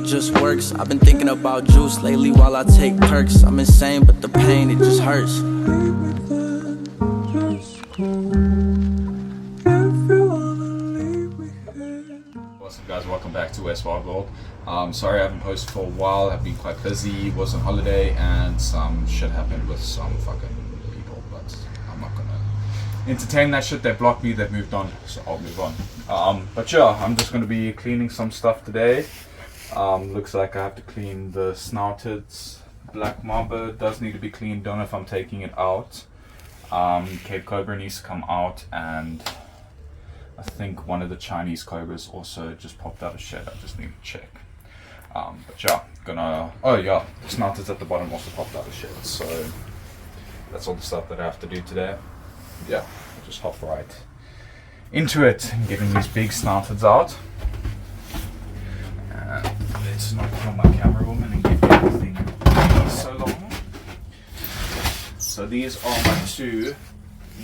just works. I've been thinking about juice lately while I take perks. I'm insane, but the pain, it just hurts. What's up guys, welcome back to West Wild World. Sorry I haven't posted for a while. I've been quite busy, was on holiday, and some shit happened with some fucking people, but I'm not gonna entertain that shit. They blocked me, they've moved on, so I'll move on. But yeah, I'm just gonna be cleaning some stuff today. Looks like I have to clean the snouted black mamba. It does need to be cleaned. Don't know if I'm taking it out. Cape Cobra needs to come out, and I think one of the Chinese cobras also just popped out of shed. I just need to check. But yeah, oh yeah, the snouteds at the bottom also popped out of shed. So that's all the stuff that I have to do today. Yeah, I'll just hop right into it and getting these big snouteds out. Let's not kill my camera woman and get everything so long. So these are my two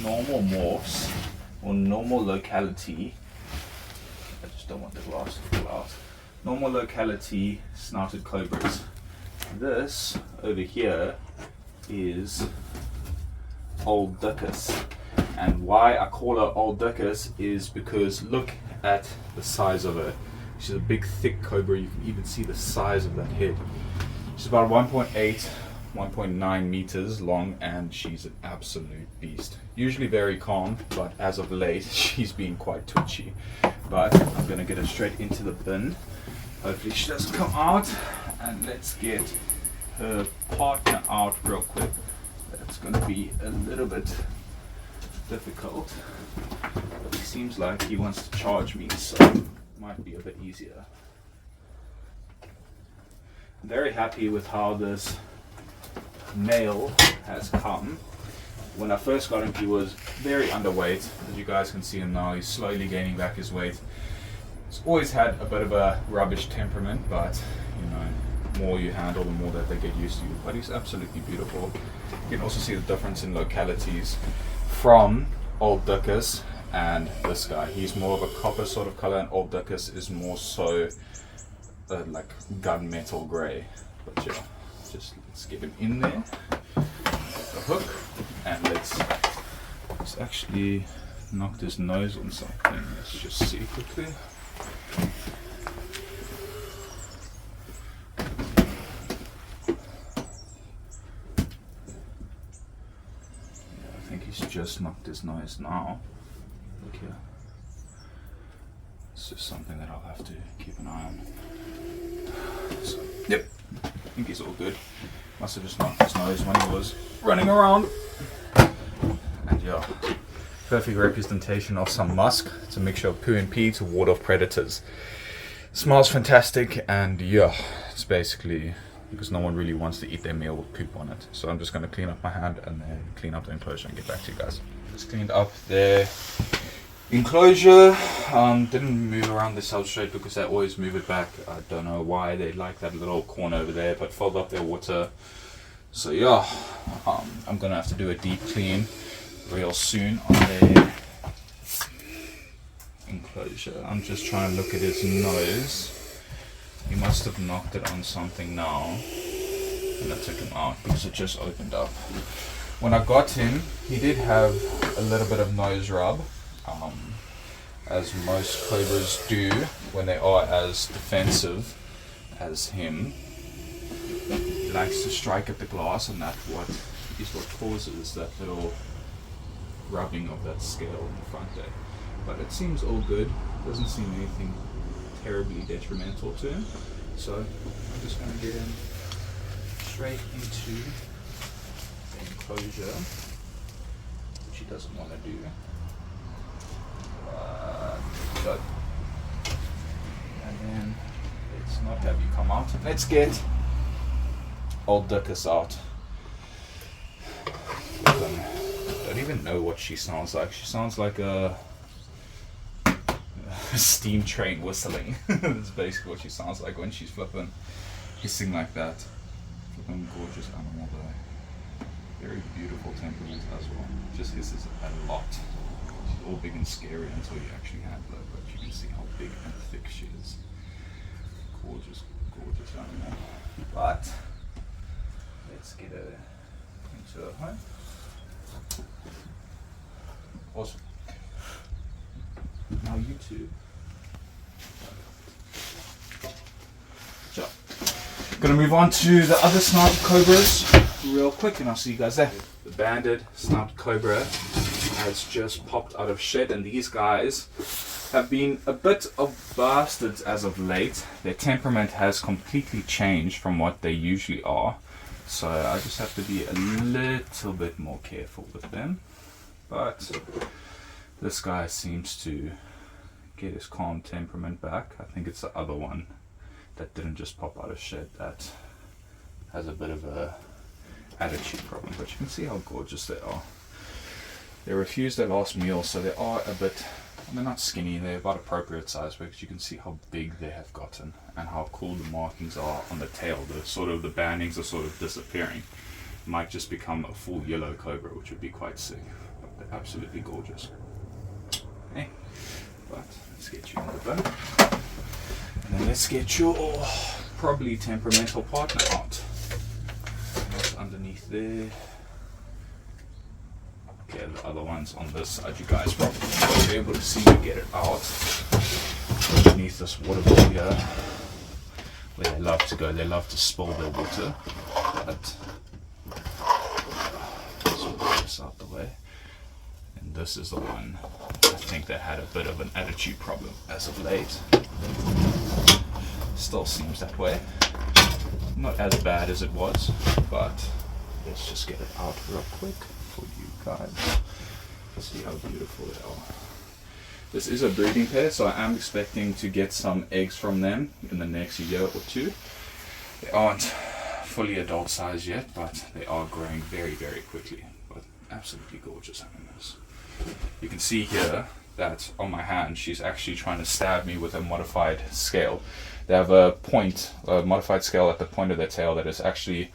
normal morphs, or normal locality. I just don't want the glass to fall out. Normal locality snouted cobras. This over here is Old Dickus. And why I call her Old Dickus is because look at the size of her. She's a big thick cobra. You can even see the size of that head. She's about 1.8, 1.9 meters long, and she's an absolute beast. Usually very calm, but as of late she's been quite twitchy. But I'm gonna get her straight into the bin. Hopefully she doesn't come out, and let's get her partner out real quick. That's gonna be a little bit difficult, but he seems like he wants to charge me, so might be a bit easier. I'm very happy with how this male has come. When I first got him, he was very underweight. As you guys can see him now, he's slowly gaining back his weight. He's always had a bit of a rubbish temperament, but you know, the more you handle, the more that they get used to you. But he's absolutely beautiful. You can also see the difference in localities from Old Dickus and this guy. He's more of a copper sort of color, and Old Dickus is more so like gunmetal gray. But yeah, just let's get him in there. The hook, and let's actually knock his nose on something. Let's just see quickly. Yeah, I think he's just knocked his nose now. Look here. It's just something that I'll have to keep an eye on. So, yep, I think he's all good. Must have just knocked his nose when he was running around. And yeah, perfect representation of some musk. It's a mixture of poo and pee to ward off predators. Smells fantastic, and yeah, it's basically because no one really wants to eat their meal with poop on it. So I'm just going to clean up my hand and then clean up the enclosure and get back to you guys. Just cleaned up their enclosure. Didn't move around the substrate because they always move it back. I don't know why they like that little corner over there, but filled up their water. So yeah, I'm gonna have to do a deep clean real soon on their enclosure. I'm just trying to look at his nose. He must have knocked it on something now, and I took him out because it just opened up. When I got him, he did have a little bit of nose rub, as most cobras do when they are as defensive as him. He likes to strike at the glass, and that's what causes that little rubbing of that scale in the front there. But it seems all good. Doesn't seem anything terribly detrimental to him. So I'm just going to get him straight into the enclosure, which he doesn't want to do. Good. And then let's not have you come out. Let's get Old Dickus out. I don't even know what she sounds like. She sounds like a steam train whistling. That's basically what she sounds like when she's flipping, hissing like that. Flipping gorgeous animal though. Very beautiful temperament as well. Just hisses a lot. She's all big and scary until you actually handle her, but you can see how big and thick she is. Gorgeous, gorgeous. But let's get her into a home. Awesome. Now you two. So, gonna move on to the other snouted cobras real quick, and I'll see you guys there. The banded snouted cobra has just popped out of shed, and these guys have been a bit of bastards as of late. Their temperament has completely changed from what they usually are, so I just have to be a little bit more careful with them. But this guy seems to get his calm temperament back. I think it's the other one that didn't just pop out of shed that has a bit of a attitude problem, but you can see how gorgeous they are. They refused their last meal, so they are a bit, they're not skinny, they're about appropriate size, because you can see how big they have gotten and how cool the markings are on the tail. The bandings are sort of disappearing. It might just become a full yellow cobra, which would be quite sick. But they're absolutely gorgeous. Okay, but let's get you in the bin. And then let's get your probably temperamental partner out. What's underneath there? Okay, the other one's on this side. You guys probably won't be able to see me get it out. Underneath this waterfall here, where they love to go. They love to spill their water. But let's move this out the way. And this is the one I think that had a bit of an attitude problem as of late. Still seems that way. Not as bad as it was, but let's just get it out real quick for you guys. See how beautiful they are. This is a breeding pair, so I am expecting to get some eggs from them in the next year or two. They aren't fully adult size yet, but they are growing very, very quickly. But absolutely gorgeous animals. You can see here that on my hand, she's actually trying to stab me with a modified scale. They have a modified scale at the point of their tail that is actually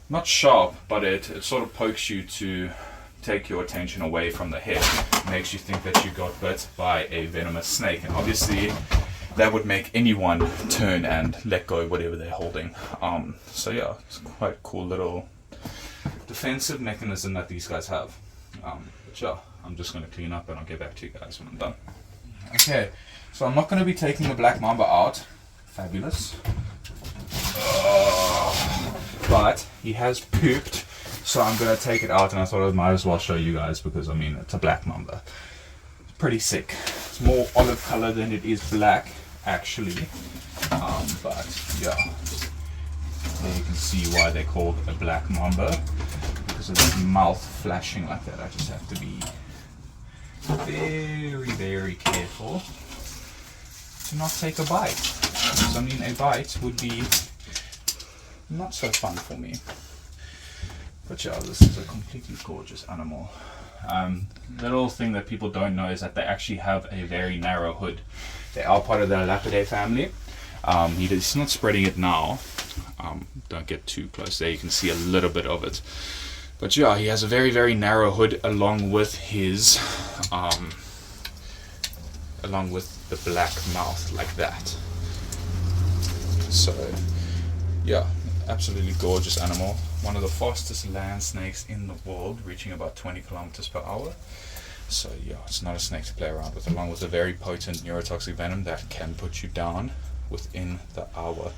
not sharp, but it sort of pokes you to take your attention away from the head. It makes you think that you got bit by a venomous snake, and obviously that would make anyone turn and let go whatever they're holding. So yeah, it's quite a cool little defensive mechanism that these guys have. But yeah, I'm just going to clean up and I'll get back to you guys when I'm done. Okay, so I'm not going to be taking the black mamba out. Fabulous. But he has pooped, so I'm going to take it out, and I thought I might as well show you guys because, I mean, it's a black mamba. It's pretty sick. It's more olive color than it is black, actually. But yeah, there you can see why they're called a black mamba, because of his mouth flashing like that. I just have to be very, very careful to not take a bite. Because, I mean, a bite would be not so fun for me. But yeah, this is a completely gorgeous animal. Little thing that people don't know is that they actually have a very narrow hood. They are part of the Lapidae family. He's not spreading it now. Don't get too close there, you can see a little bit of it. But yeah, he has a very, very narrow hood along with his along with the black mouth, like that. So yeah, absolutely gorgeous animal. One of the fastest land snakes in the world, reaching about 20 kilometers per hour. So yeah, it's not a snake to play around with, along with a very potent neurotoxic venom that can put you down within the hour.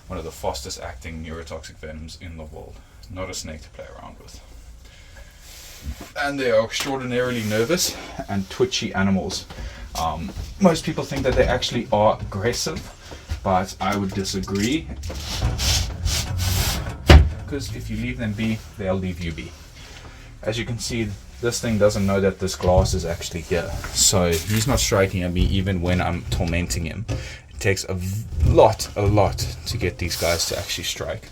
One of the fastest acting neurotoxic venoms in the world. Not a snake to play around with. And they are extraordinarily nervous and twitchy animals. Most people think that they actually are aggressive, but I would disagree. Because if you leave them be, they'll leave you be. As you can see, this thing doesn't know that this glass is actually here. So he's not striking at me even when I'm tormenting him. It takes a lot to get these guys to actually strike.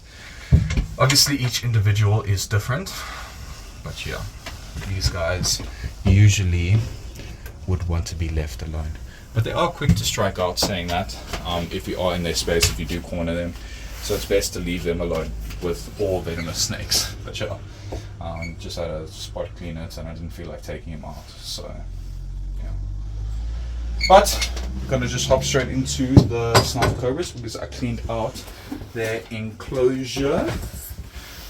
Obviously each individual is different, but yeah, these guys usually would want to be left alone. But they are quick to strike out, saying that, if you are in their space, if you do corner them. So it's best to leave them alone with all venomous snakes. But yeah, just had a spot clean it and I didn't feel like taking him out. So yeah. But I'm gonna just hop straight into the snouted cobras because I cleaned out their enclosure.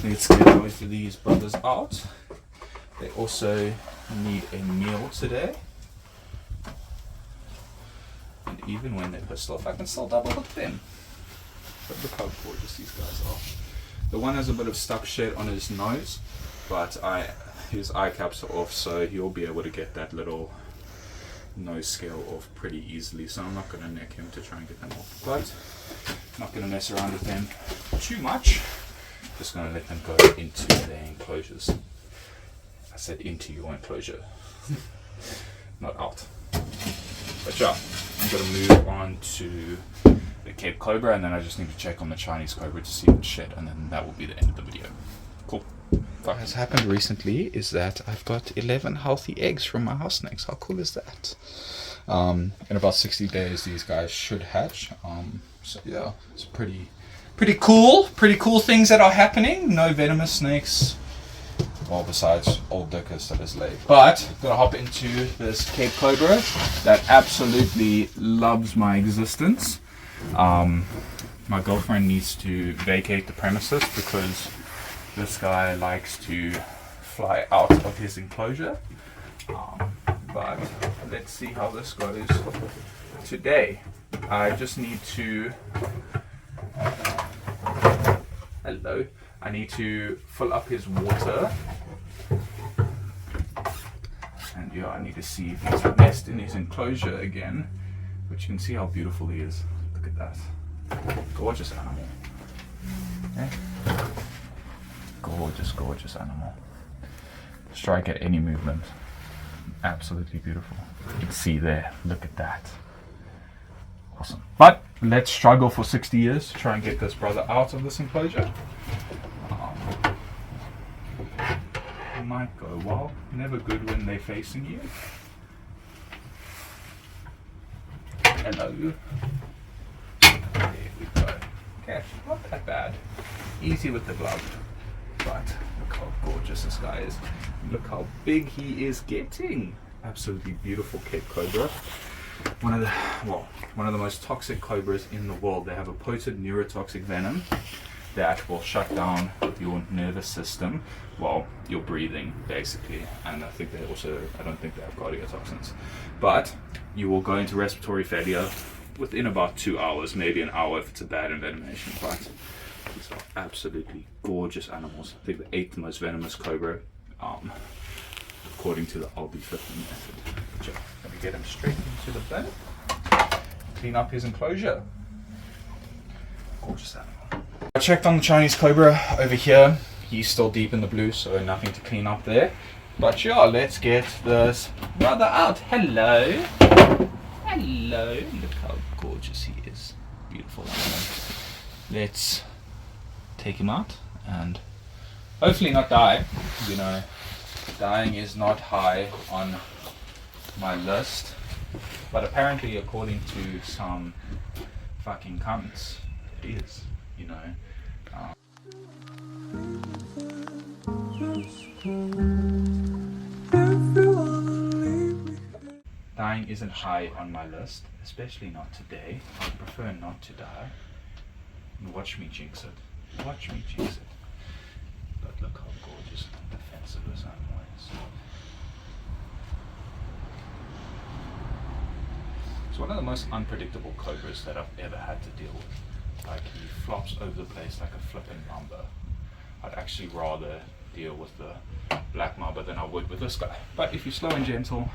Let's get both of these brothers out. They also need a meal today. And even when they're pissed off, I can still double hook them. But look how gorgeous these guys are. The one has a bit of stuck shit on his nose, but his eye caps are off, so he'll be able to get that little nose scale off pretty easily. So I'm not going to neck him to try and get them off. But I'm not going to mess around with them too much. Just going to let them go into their enclosures. I said into your enclosure, not out. But yeah, I'm going to move on to the Cape Cobra, and then I just need to check on the Chinese Cobra to see what shit, and then that will be the end of the video. Cool. What has happened recently is that I've got 11 healthy eggs from my house snakes. How cool is that? In about 60 days, these guys should hatch. So yeah, it's pretty cool things that are happening. No venomous snakes. Well, besides old Dickus that is late. But I'm gonna hop into this Cape Cobra that absolutely loves my existence. My girlfriend needs to vacate the premises because this guy likes to fly out of his enclosure. But let's see how this goes today. I just need to I need to fill up his water, and yeah, I need to see if he's nest in his enclosure again, but you can see how beautiful he is. Look at that. Gorgeous animal. Okay. Gorgeous animal. Strike at any movement. Absolutely beautiful. You can see there. Look at that. Awesome. But let's struggle for 60 years to try and get this brother out of this enclosure. Might go well. Never good when they're facing you. Hello. There we go. Okay, not that bad. Easy with the glove. But look how gorgeous this guy is. Look how big he is getting. Absolutely beautiful Cape Cobra. One of the most toxic cobras in the world. They have a potent neurotoxic venom that will shut down your nervous system, well, your breathing basically, and I don't think they have cardiotoxins, but you will go into respiratory failure within about 2 hours, maybe an hour if it's a bad envenomation. But these are absolutely gorgeous animals. I think the 8th most venomous cobra, according to the LB50 method. So I'm going to get him straight into the bin, clean up his enclosure. Gorgeous animal. I checked on the Chinese Cobra over here. He's still deep in the blue, so nothing to clean up there. But yeah, let's get this brother out. Hello. Hello. Look how gorgeous he is. Beautiful animal. Let's take him out and hopefully not die. You know, dying is not high on my list. But apparently, according to some fucking cunts, it is. You know, dying isn't high on my list, especially not today. I prefer not to die. Watch me jinx it. Watch me jinx it. But look how gorgeous and defensive this animal is. It's one of the most unpredictable cobras that I've ever had to deal with. Like, he flops over the place like a flipping mamba. I'd actually rather deal with the black mamba than I would with this guy. But if you're slow and gentle,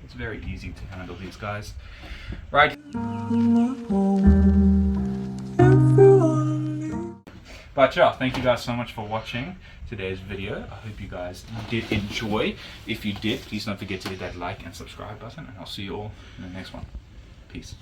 it's very easy to handle these guys. Right. But yeah, thank you guys so much for watching today's video. I hope you guys did enjoy. If you did, please don't forget to hit that like and subscribe button, and I'll see you all in the next one. Peace.